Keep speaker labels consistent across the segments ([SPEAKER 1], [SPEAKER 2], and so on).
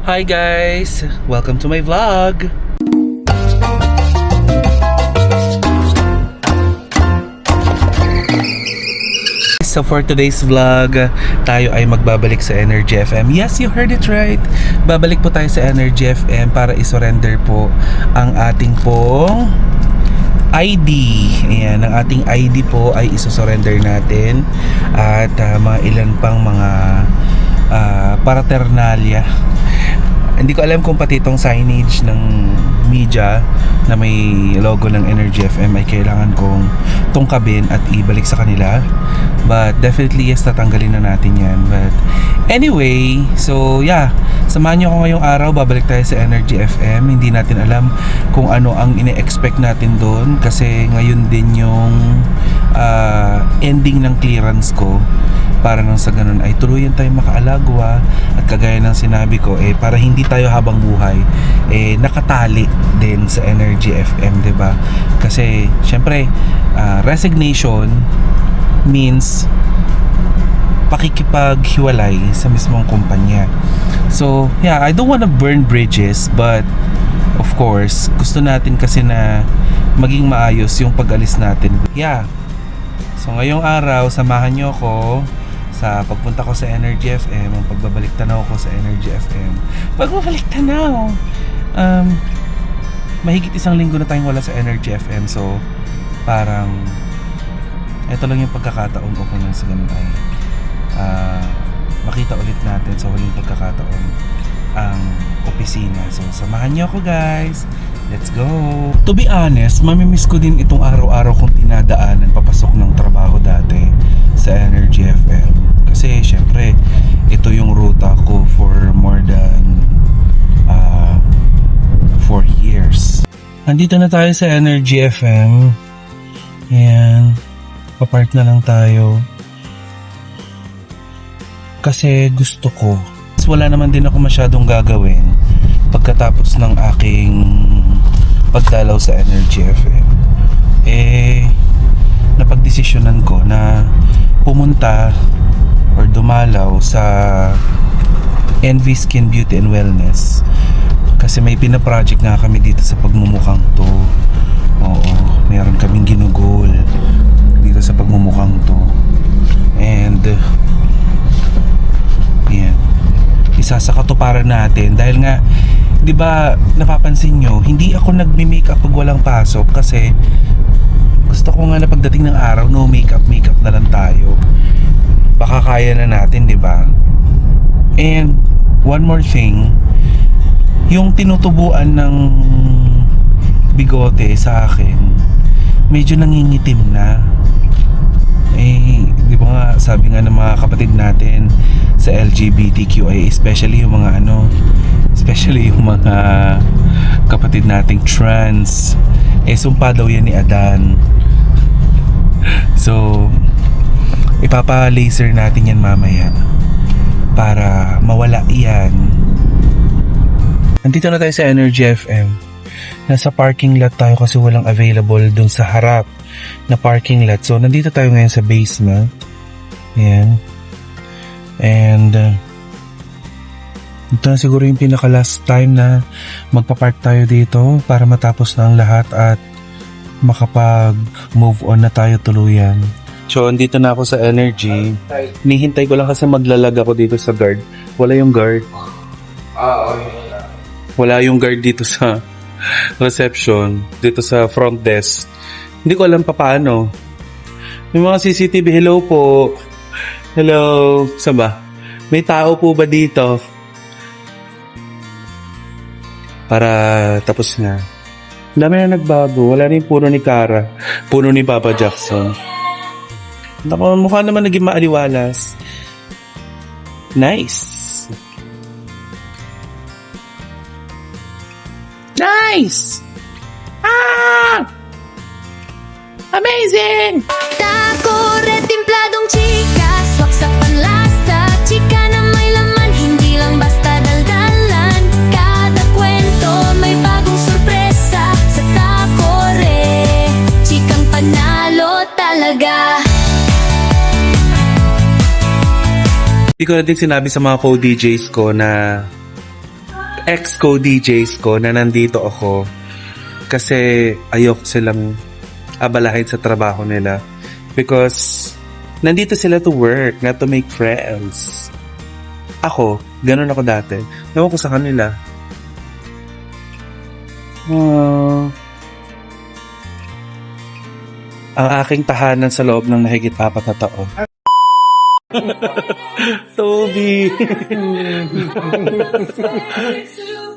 [SPEAKER 1] Hi guys! Welcome to my vlog! So for today's vlog, tayo ay magbabalik sa Energy FM. Yes, you heard it right! Babalik po tayo sa Energy FM para isurrender po ang ating pong ID. Ayan, ang ating ID po ay isusurrender natin. At mga ilan pang mga paraternalia. Hindi ko alam kung pati itong signage ng media na may logo ng Energy FM ay kailangan kong tungkabin at ibalik sa kanila. But definitely yes, tatanggalin na natin yan. But anyway, so yeah, samahan nyo ako ngayong araw. Babalik tayo sa Energy FM. Hindi natin alam kung ano ang ine-expect natin doon kasi ngayon din yung ending ng clearance ko. Para nang sa ganun ay tuluyan tayo makaalagwa at kagaya ng sinabi ko para hindi tayo habang buhay nakatali din sa Energy FM, 'di ba? Kasi syempre resignation means pakikipaghiwalay sa mismong kumpanya. So yeah, I don't wanna burn bridges, but of course gusto natin kasi na maging maayos yung pag-alis natin. Yeah. So ngayong araw samahan niyo ako sa pagpunta ko sa Energy FM, ang pagbabalik tanaw ko sa Energy FM. Pagbabalik tanaw! Mahigit isang linggo na tayong wala sa Energy FM, so parang ito lang yung pagkakataon okay lang sa ganun ay makita ulit natin sa huling pagkakataon ang opisina. So samahan niyo ako guys! Let's go! To be honest, mamimiss ko din itong araw-araw kong dinadaanan papasok ng trabaho dati sa Energy FM. Kasi syempre, ito yung ruta ko for more than 4 years. Nandito na tayo sa Energy FM. Ayan. Papark na lang tayo. Kasi gusto ko. Wala naman din ako masyadong gagawin pagkatapos ng aking pagdalaw sa Energy FM. Napagdesisyonan ko na pumunta or dumalaw sa NV Skin Beauty and Wellness kasi may pina-project nga kami dito sa pagmumukhang to. Oo, meron kaming ginugol dito sa pagmumukhang to. And yan, isa sa katuparan natin dahil nga 'di ba napapansin nyo, hindi ako nagme-makeup pag walang pasok kasi gusto ko nga na pagdating ng araw no makeup na lang tayo. Baka kaya na natin, 'di ba? And one more thing, yung tinutubuan ng bigote sa akin medyo nangingitim na. 'Di ba nga sabi nga ng mga kapatid natin sa LGBTQIA, especially yung mga kapatid nating trans, sumpa daw yan ni Adan. So ipapa-laser natin yan mamaya para mawala yan. Nandito na tayo sa Energy FM. Nasa parking lot tayo kasi walang available dun sa harap na parking lot. So nandito tayo ngayon sa basement. Ayan. And ito na siguro yung pinaka last time na magpa-park tayo dito para matapos na ang lahat at makapag-move on na tayo tuluyan. So, andito na ako sa Energy. Nihintay ko lang kasi maglalag ako dito sa guard. Wala yung guard. Wala yung guard dito sa reception. Dito sa front desk. Hindi ko alam pa paano. May mga CCTV. Hello po. Hello. Saan ba? May tao po ba dito? Para tapos nga. Dami na nagbago. Wala rin puno ni Cara. Puno ni Papa Jackson. Naku, mukha naman naging maaliwalas. Nice! Nice! Amazing!
[SPEAKER 2] Taco, retimpladong chika, swak sa panlasa, chika na may laman, hindi lang basta daldalan. Kada kwento may bagong sorpresa sa taco, chikang panalo talaga.
[SPEAKER 1] Hindi ko na din sinabi sa mga co-DJs ko na ex-co DJs ko na nandito ako kasi ayoko silang abalahin sa trabaho nila because nandito sila to work, not to make friends. Ako, ganun ako dati. Ewan ko sa kanila. Ang aking tahanan sa loob ng mahigit 4 na taon. Toby!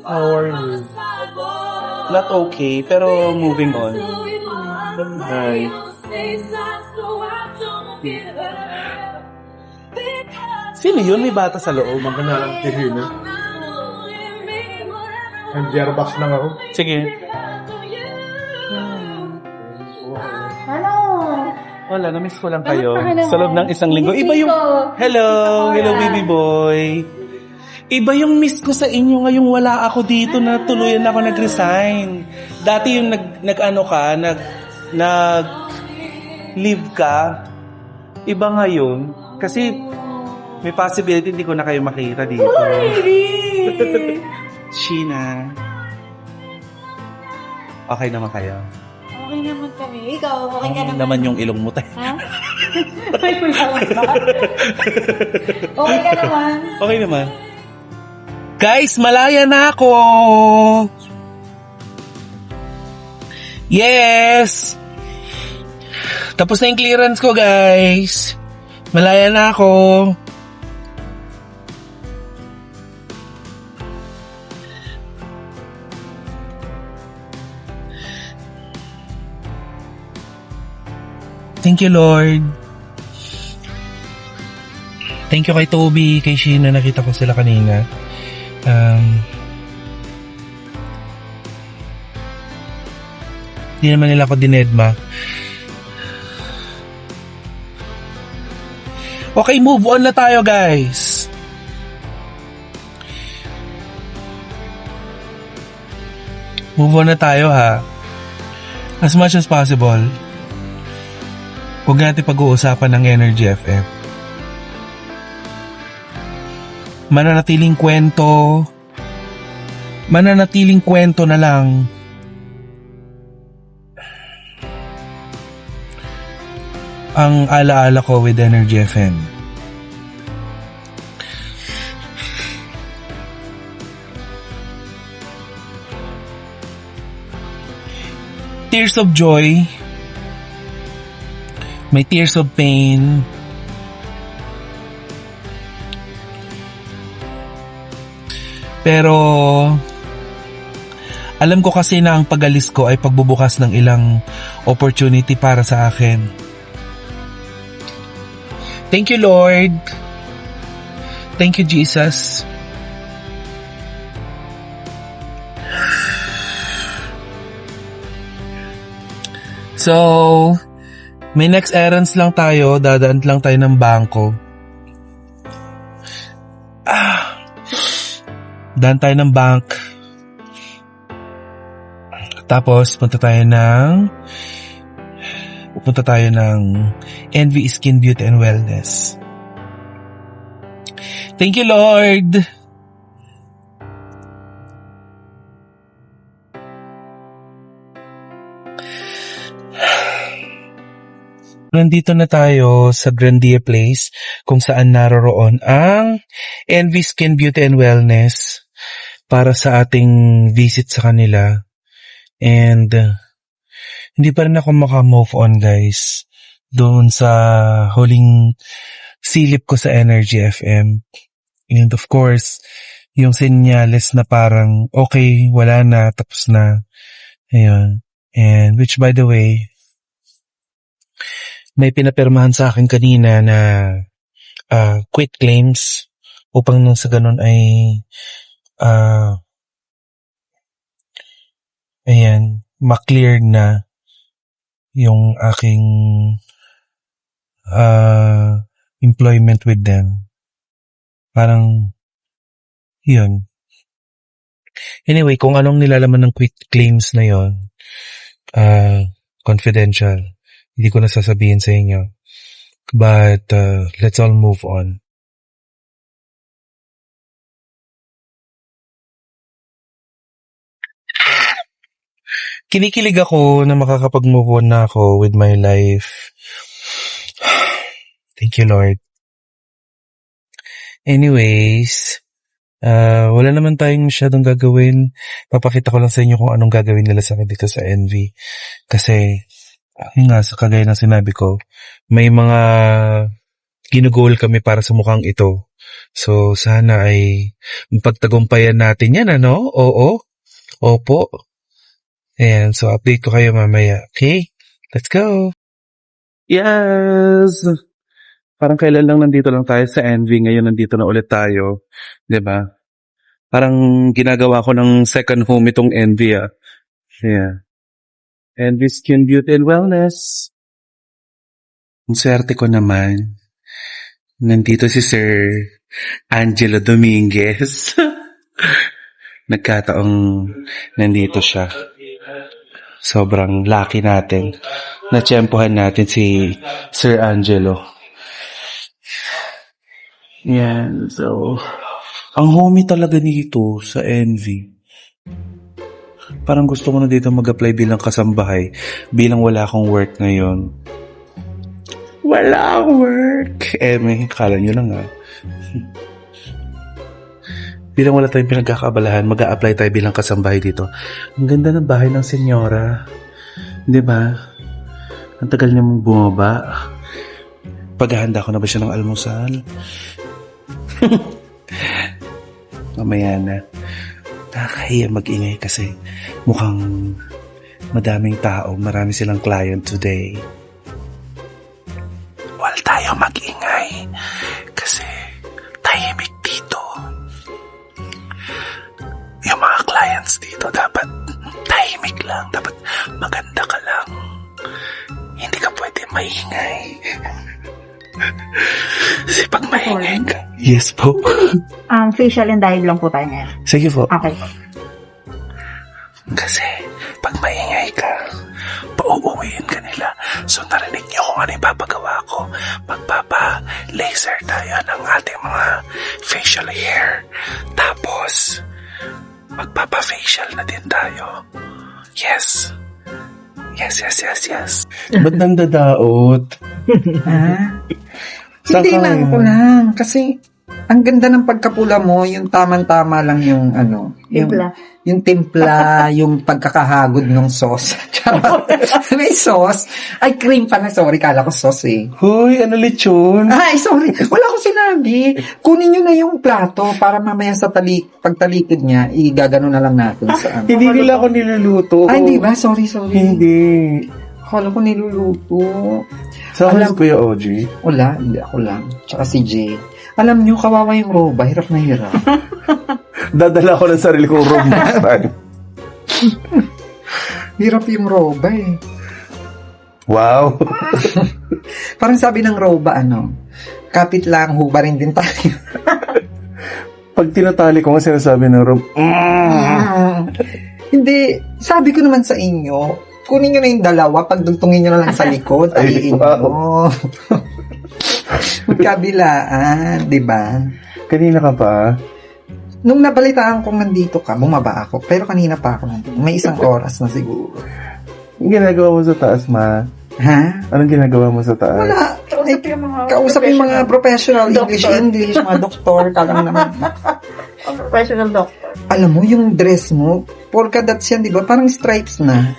[SPEAKER 3] How are you?
[SPEAKER 1] Not okay, pero moving on. Hi. Sino yun? May bata sa loob.
[SPEAKER 3] Magkanalang tihina. Ang gearbox lang ako.
[SPEAKER 1] Sige.
[SPEAKER 4] Ano?
[SPEAKER 1] Wala, na-miss ko lang kayo.
[SPEAKER 4] Bakit pa ka
[SPEAKER 1] Sa loob ng isang linggo. Iba yung... Hello! Hello, baby boy! Iba yung miss ko sa inyo ngayong wala ako dito na tuluyan ako nag-resign. Dati yung nag-leave ka. Iba ngayon. Kasi may possibility hindi ko na kayo makita dito. Sheena. Okay naman kayo.
[SPEAKER 4] Okay naman kami. Ikaw, okay ka naman.
[SPEAKER 1] Naman yung ilong mo tayo.
[SPEAKER 4] Ha? Ay, kulawan ba? Okay ka naman.
[SPEAKER 1] Okay naman. Guys, malaya na ako! Yes! Tapos na yung clearance ko, guys. Malaya na ako. Thank you, Lord. Thank you kay Toby, kay Sheena. Nakita ko sila kanina. Hindi naman nila ako dinedma. Okay, move on na tayo, guys. Move on na tayo, ha. As much as possible. Huwag natin pag-uusapan ng Energy FM. Mananatiling kwento na lang. Ang alaala ko with Energy FM. Tears of joy. May tears of pain. Pero alam ko kasi na ang pag-alis ko ay pagbubukas ng ilang opportunity para sa akin. Thank you, Lord. Thank you, Jesus. So, may next errands lang tayo. Dadaan lang tayo ng bangko. Daan tayo ng bank. Tapos, pupunta tayo ng NV Skin Beauty and Wellness. Thank you, Lord! Nandito na tayo sa Grandia Place kung saan naroroon ang NV Skin Beauty and Wellness para sa ating visit sa kanila. And hindi pa rin ako maka-move on, guys, doon sa huling silip ko sa Energy FM. And of course, yung senyales na parang okay, wala na, tapos na. Ayun. And which, by the way, may pinapirmahan sa akin kanina na quit claims upang nang sa ganun ay ma-clear na yung aking employment with them. Parang yun. Anyway, kung anong nilalaman ng quit claims na yun, confidential. Hindi ko na sasabihin sa inyo. But let's all move on. kinikilig ako na makakapag-move on na ako with my life. Thank you, Lord. Anyways, wala naman tayong masyadong gagawin. Papakita ko lang sa inyo kung anong gagawin nila sa akin dito sa Envy. Kasi, yun nga, sa kagaya ng sinabi ko, may mga ginugol kami para sa mukhang ito. So, sana ay pagtagumpayan natin yan, ano? Oo. Opo. Ayan, so update ko kayo mamaya. Okay? Let's go! Yes! Parang kailan lang nandito lang tayo sa Envy, ngayon nandito na ulit tayo. 'Di ba? Parang ginagawa ko ng second home itong Envy, ah. Yeah. Envy Skin Beauty and Wellness. Ang swerte ko naman. Nandito si Sir Angelo Dominguez. Nagkataong nandito siya. Sobrang lucky natin. Natsyempohan natin si Sir Angelo. Yan, so... Ang homey talaga nito sa Envy. Parang gusto ko na dito mag-apply bilang kasambahay. Bilang wala akong work ngayon. Wala akong work! May kala nyo lang ah. Bilang wala tayong pinagkakabalahan, mag-a-apply tayo bilang kasambahay dito. Ang ganda ng bahay ng senyora. Di ba? Ang tagal niya mong bumaba. Paghahanda ko na ba siya ng almusal? Mamaya na. Nakakahiya mag-ingay kasi mukhang madaming tao. Marami silang client today. Wala tayo mag-ingay kasi tahimik dito. Yung mga clients dito dapat tahimik lang. Dapat maganda ka lang. Hindi ka pwede maingay. Kasi pag maingay ka... Yes po.
[SPEAKER 4] Facial and dive lang po tayo ngayon.
[SPEAKER 1] Sige po.
[SPEAKER 4] Okay.
[SPEAKER 1] Kasi pag maingay ka, pauuwiin ka nila. So narinig niyo kung ano yung papagawa ko. Magpapa-laser tayo ng ating mga facial hair. Tapos, magpapa-facial na din tayo. Yes. Yes. Ba't nandadaot?
[SPEAKER 5] Hindi lang ko lang. Kasi, ang ganda ng pagkapula mo, yung tamang-tama lang yung ano.
[SPEAKER 4] Timpla.
[SPEAKER 5] Yung timpla, yung pagkakahagod ng sauce. Charot. May sauce. Ay, cream pala. Sorry, kala ko sauce eh.
[SPEAKER 1] Hoy, ano lechon?
[SPEAKER 5] Ay, sorry. Wala akong sinabi. Kunin nyo na yung plato para mamaya sa pagtalikod niya, igagano na lang natin sa ano.
[SPEAKER 1] Hindi nila ako niluluto.
[SPEAKER 5] Ay, di ba? Sorry.
[SPEAKER 1] Hindi.
[SPEAKER 5] Akala ko niluluto.
[SPEAKER 1] Sa akin si Kuya OG.
[SPEAKER 5] Wala, hindi ako lang. Tsaka si Jay. Alam nyo, kawawa yung roba. Hirap na hirap.
[SPEAKER 1] Dadala ko ng sarili kong room next time.
[SPEAKER 5] Hirap yung roba eh.
[SPEAKER 1] Wow.
[SPEAKER 5] Parang sabi ng roba, kapit lang, hubarin din tayo.
[SPEAKER 1] Pag tinatali ko nga sinasabi ng room,
[SPEAKER 5] Hindi, sabi ko naman sa inyo, kunin nyo na yung dalawa, pagdugtungin nyo na lang sa likod, taliin nyo. Magkabilaan, di ba?
[SPEAKER 1] Kanina ka pa?
[SPEAKER 5] Nung nabalitaan kong nandito ka, bumaba ako. Pero kanina pa ako nandito. May 1 oras na siguro.
[SPEAKER 1] Anong ginagawa mo sa taas, ma?
[SPEAKER 5] Ha?
[SPEAKER 1] Anong ginagawa mo sa taas?
[SPEAKER 5] Wala.
[SPEAKER 4] Kausap yung mga
[SPEAKER 5] Kausap yung mga professional
[SPEAKER 4] Doctor.
[SPEAKER 5] English, mga doktor, ka lang naman.
[SPEAKER 4] professional doctor.
[SPEAKER 5] Alam mo, yung dress mo, polka dots yan, di ba? Parang stripes na.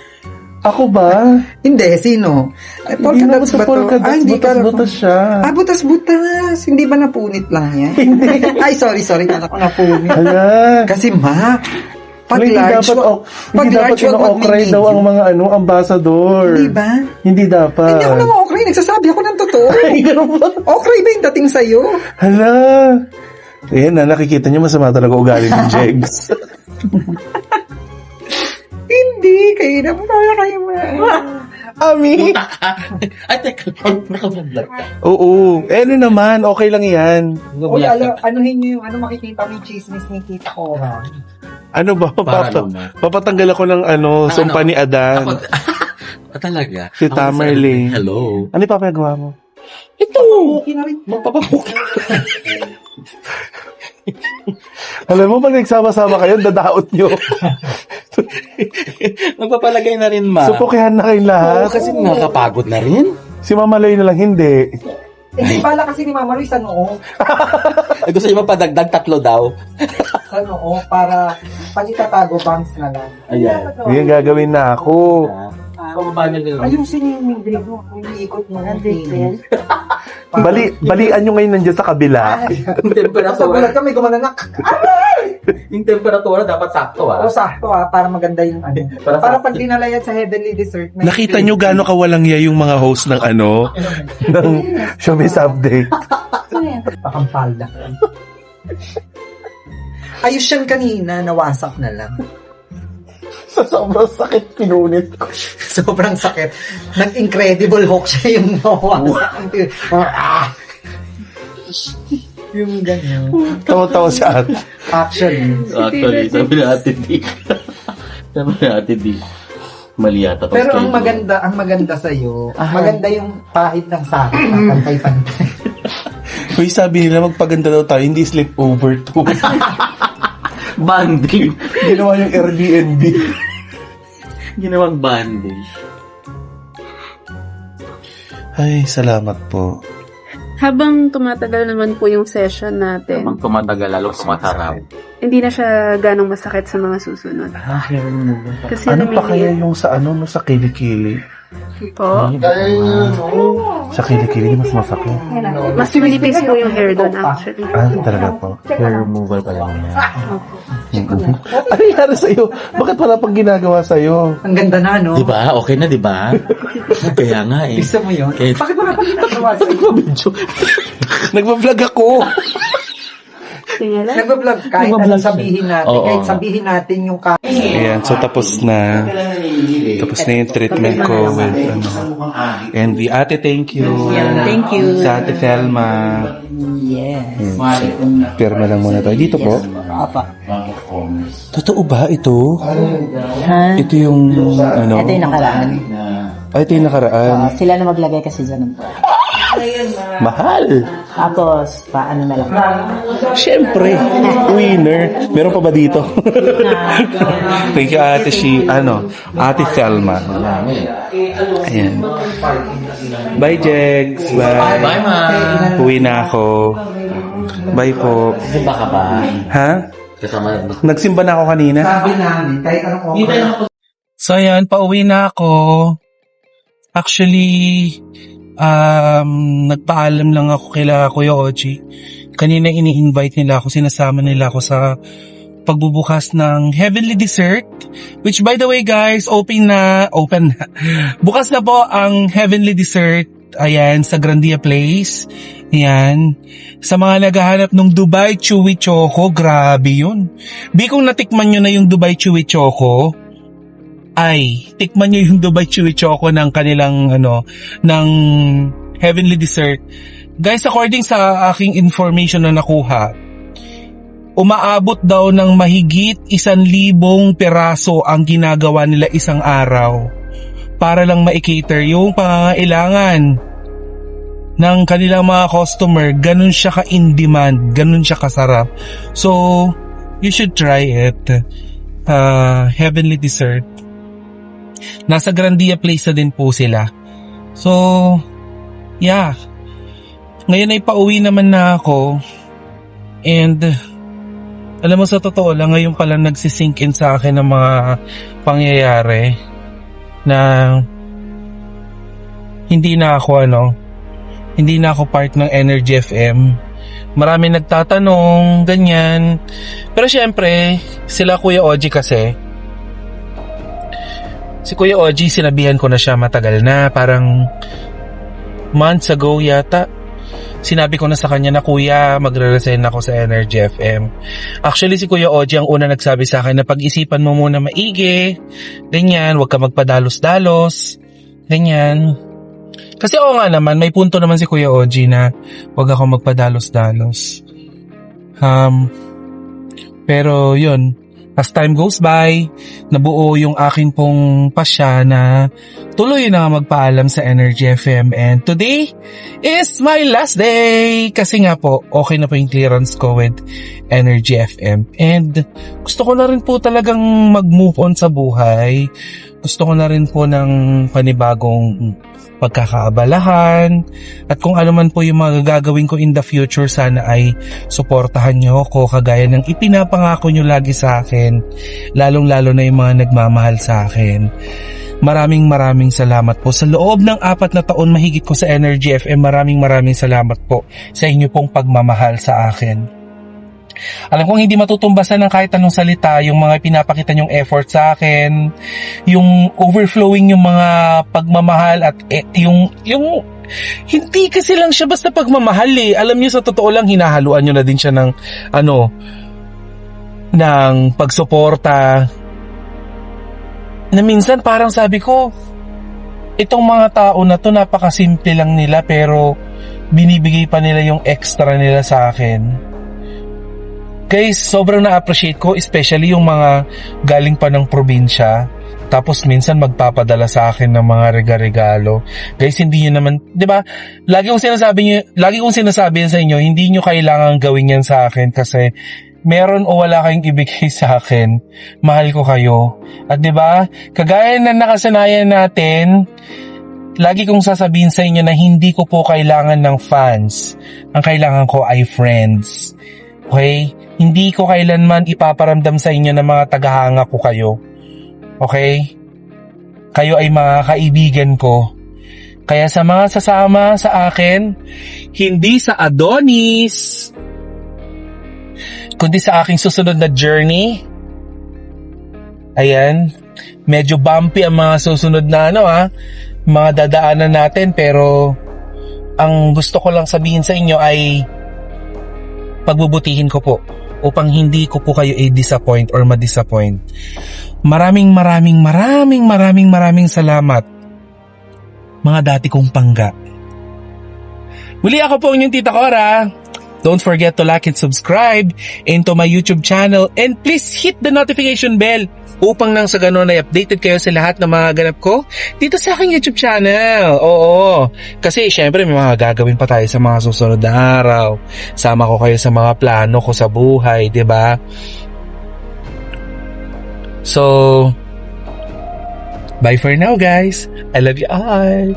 [SPEAKER 1] Ako ba?
[SPEAKER 5] Hindi, sino? Ay, polka dots ba to? Hindi ka alam.
[SPEAKER 1] Butas siya.
[SPEAKER 5] Butas-butas. Hindi ba napunit lang yan? Ay, sorry. Kala ko napunit.
[SPEAKER 1] Hala.
[SPEAKER 5] Kasi pag
[SPEAKER 1] Hindi
[SPEAKER 5] large,
[SPEAKER 1] dapat
[SPEAKER 5] large, wag
[SPEAKER 1] ino-okray daw ang mga ambassador.
[SPEAKER 5] Hindi ba?
[SPEAKER 1] Hindi dapat.
[SPEAKER 5] Hindi ako naman okray. Nagsasabi ako ng totoo.
[SPEAKER 1] Ay, ganun ba?
[SPEAKER 5] Okray ba yung dating sa'yo?
[SPEAKER 1] Hala. Ayan na, nakikita niyo masama talaga ugali ng Jegs.
[SPEAKER 5] Hindi. Kayo na po kayo
[SPEAKER 1] Ami?
[SPEAKER 6] Ay, teka, nakablog ka.
[SPEAKER 1] Oo. Ano naman, okay lang yan.
[SPEAKER 5] Uy, anuhin niyo yung makikita mo yung chismis ni Tita Cora.
[SPEAKER 1] Ano ba?
[SPEAKER 6] Para naman.
[SPEAKER 1] Papatanggal ako ng sumpa ni Adan.
[SPEAKER 6] Talaga?
[SPEAKER 1] Si Tamerlane.
[SPEAKER 6] Hello.
[SPEAKER 1] Ano yung papagawa mo?
[SPEAKER 5] Okay na rin.
[SPEAKER 6] Magpapapuki.
[SPEAKER 1] Alam mo, pag nagsama-sama kayo, dadaot nyo.
[SPEAKER 6] Magpapalagay na rin, ma.
[SPEAKER 1] Supukihan na kayong
[SPEAKER 6] Oo,
[SPEAKER 1] lahat.
[SPEAKER 6] kasi nakakapagod na rin.
[SPEAKER 1] Si Mama Loy na lang hindi.
[SPEAKER 5] Eh, bala kasi ni Mama Roy sa noo.
[SPEAKER 6] Ay, gusto niyo mapadagdag 3 daw.
[SPEAKER 5] Sa noo, para pag itatago, bangs na lang.
[SPEAKER 6] Ayan.
[SPEAKER 1] Yan gagawin na ako.
[SPEAKER 6] Pababa niyo lang.
[SPEAKER 5] Ayusin niyo yung midrig mo. Umiikot mo.
[SPEAKER 1] Balian nyo ngayon nandiyan sa kabila.
[SPEAKER 6] Yung
[SPEAKER 5] Sa
[SPEAKER 6] temperatura,
[SPEAKER 5] bulag ka, may gumananak.
[SPEAKER 6] yung temperatura dapat sakto,
[SPEAKER 5] O sakto para maganda yung ano. Para pag dinala yan sa Heavenly Dessert. may
[SPEAKER 1] Nakita
[SPEAKER 5] drink.
[SPEAKER 1] nyo gaano kawalang ya yung mga host ng ng Showbiz Update.
[SPEAKER 5] Pakampalda. Ayos yan kanina, nawasak na lang.
[SPEAKER 1] Sa sobrang sakit, pinunit ko.
[SPEAKER 5] Sobrang sakit. Nag-Incredible Hulk siya yung nawasak. Yung ganyan.
[SPEAKER 1] Tawa-tawa siya at
[SPEAKER 5] Actually.
[SPEAKER 6] Actually, sabi na Ate D. Sabi na Ate D. Mali yata. tong
[SPEAKER 5] Pero ang
[SPEAKER 6] schedule.
[SPEAKER 5] maganda sa iyo, maganda yung pahit ng sakit, pantay-pantay.
[SPEAKER 1] Uy, sabi nila magpaganda daw tayo, hindi sleepover to.
[SPEAKER 6] Banding.
[SPEAKER 1] Ginawa yung Airbnb.
[SPEAKER 6] Ginawang banding.
[SPEAKER 1] Ay, salamat po.
[SPEAKER 7] Habang tumatagal naman po yung session natin,
[SPEAKER 6] Habang tumatagal, lalo sumasarap.
[SPEAKER 7] hindi na siya ganong masakit sa mga susunod. Kasi
[SPEAKER 1] Ano pa kaya
[SPEAKER 7] lumiliit
[SPEAKER 1] yung sa no sa kilikili?
[SPEAKER 7] po.
[SPEAKER 1] Sa kilikili, mas masakit.
[SPEAKER 7] Mas manipis po yung hair doon actually.
[SPEAKER 1] Ah, talaga po.
[SPEAKER 6] Hair removal pa lang niya.
[SPEAKER 1] Ano nangyari sa'yo? Bakit wala pang ginagawa sa'yo?
[SPEAKER 5] Ang ganda na, no?
[SPEAKER 6] Diba? Okay na, diba? Kaya nga eh.
[SPEAKER 5] Gusto mo yun?
[SPEAKER 6] Kahit-
[SPEAKER 5] Bakit wala pang ginagawa sa'yo?
[SPEAKER 1] Nagpa-vlog ako.
[SPEAKER 7] Tingnan lang.
[SPEAKER 5] Nagbablog kahit
[SPEAKER 6] Nagbablog
[SPEAKER 5] anong sabihin natin.
[SPEAKER 6] Oo.
[SPEAKER 5] Kahit sabihin natin yung
[SPEAKER 1] Ayan, so tapos na. Tapos na yung treatment ko with Envy. Ate, thank you.
[SPEAKER 4] Thank you.
[SPEAKER 1] Sa Ate Thelma.
[SPEAKER 4] Yes.
[SPEAKER 1] Pirma lang muna tayo. Dito po.
[SPEAKER 4] Apa.
[SPEAKER 1] Totoo ba ito?
[SPEAKER 4] Ha?
[SPEAKER 1] Ito yung ano?
[SPEAKER 4] Ito yung nakaraan.
[SPEAKER 1] Ay, ito yung nakaraan.
[SPEAKER 4] Sila na maglagay kasi dyan ng
[SPEAKER 1] Mahal.
[SPEAKER 4] Tapos, paano na lang?
[SPEAKER 1] Siyempre. Winner. Meron pa ba dito? Thank you, Ate Ate Thelma. Ayan. Bye, Jegs. Bye.
[SPEAKER 6] Bye, ma.
[SPEAKER 1] Uwi na ako. Bye po.
[SPEAKER 6] Diba ka ba?
[SPEAKER 1] Ha?
[SPEAKER 6] Kasama na.
[SPEAKER 1] Nagsimba na ako kanina.
[SPEAKER 5] sabi namin, kahit anong okay.
[SPEAKER 1] So, ayan. Pauwi na ako. Actually, nagpaalam lang ako kila Kuya Oji. Kanina ini-invite nila ako, sinasama nila ako sa pagbubukas ng Heavenly Dessert. Which by the way guys, open na. Bukas na po ang Heavenly Dessert. Ayan, sa Grandia Place. Ayan. Sa mga naghahanap ng Dubai Chewy Choco, grabe yun. Kung natikman nyo na yung Dubai Chewy Choco, ay, tikman nyo yung Dubai Chewy Choco ng kanilang, ng Heavenly Dessert. Guys, according sa aking information na nakuha, umaabot daw ng mahigit 1,000 peraso ang ginagawa nila isang araw para lang ma-cater yung pangangailangan ng kanilang mga customer. Ganun siya ka-in demand, ganun siya kasarap. So, you should try it. Heavenly Dessert. Nasa Grandia Place na din po sila. So, yeah. Ngayon ay pauwi naman na ako. And, alam mo sa totoo lang, ngayon pala nagsisink in sa akin ng mga pangyayari na hindi na ako part ng Energy FM. Marami nagtatanong, ganyan. Pero syempre, sila Kuya Oji kasi, si Kuya Oji, sinabihan ko na siya matagal na, parang months ago yata. Sinabi ko na sa kanya na, Kuya, magre-resign ako sa Energy FM. Actually, si Kuya Oji ang una nagsabi sa akin na pag-isipan mo muna maigi, ganyan, huwag ka magpadalos-dalos, ganyan. Kasi oo nga naman, may punto naman si Kuya Oji na huwag ako magpadalos-dalos. Pero yun, As time goes by, nabuo yung akin pong pasya na tuloy na magpaalam sa Energy FM, and today is my last day kasi nga po okay na po yung clearance ko with Energy FM, and gusto ko na rin po talagang mag-move on sa buhay. Gusto ko na rin po ng panibagong pagkakaabalahan, at kung ano man po yung mga gagawin ko in the future, sana ay suportahan nyo ako kagaya ng ipinapangako nyo lagi sa akin, lalong-lalo na yung mga nagmamahal sa akin. Maraming salamat po. Sa loob ng 4 na taon mahigit ko sa Energy FM, maraming salamat po sa inyo pong pagmamahal sa akin. Alam kong hindi matutumbasan ng kahit anong salita yung mga pinapakita nyong effort sa akin, yung overflowing yung mga pagmamahal, at yung hindi kasi lang siya basta pagmamahal eh. Alam niyo, sa totoo lang, hinahaluan nyo na din siya ng ng pagsuporta, na minsan parang sabi ko, itong mga tao na to napakasimple lang nila pero binibigay pa nila yung extra nila sa akin. Guys, sobrang na-appreciate ko, especially yung mga galing pa ng probinsya, tapos minsan magpapadala sa akin ng mga regalo. Guys, hindi nyo naman, di ba? Lagi kong sinasabi sa inyo, hindi nyo kailangan gawin yan sa akin kasi meron o wala kayong ibigay sa akin, mahal ko kayo. At di ba? Kagaya na nakasanayan natin, lagi kong sasabihin sa inyo na hindi ko po kailangan ng fans. Ang kailangan ko ay friends. Okay? Hindi ko kailanman ipaparamdam sa inyo na mga tagahanga ko kayo. Okay? Kayo ay mga kaibigan ko. Kaya sa mga sasama sa akin, hindi sa Adonis, kundi sa aking susunod na journey. Ayan. Medyo bumpy ang mga susunod na mga dadaanan natin, pero ang gusto ko lang sabihin sa inyo ay pagbubutihin ko po upang hindi ko po kayo i-disappoint or ma-disappoint. Maraming salamat, mga dati kong pangga. Muli, ako po ang inyong Tita Cora. Don't forget to like and subscribe into my YouTube channel, and please hit the notification bell upang nang sa ganon ay updated kayo sa lahat ng mga ganap ko dito sa aking YouTube channel. Oo, kasi syempre may mga gagawin pa tayo sa mga susunod na araw. Sama ko kayo sa mga plano ko sa buhay, 'di ba? So, bye for now, guys. I love you all.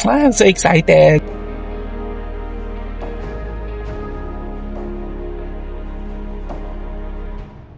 [SPEAKER 1] I'm so excited.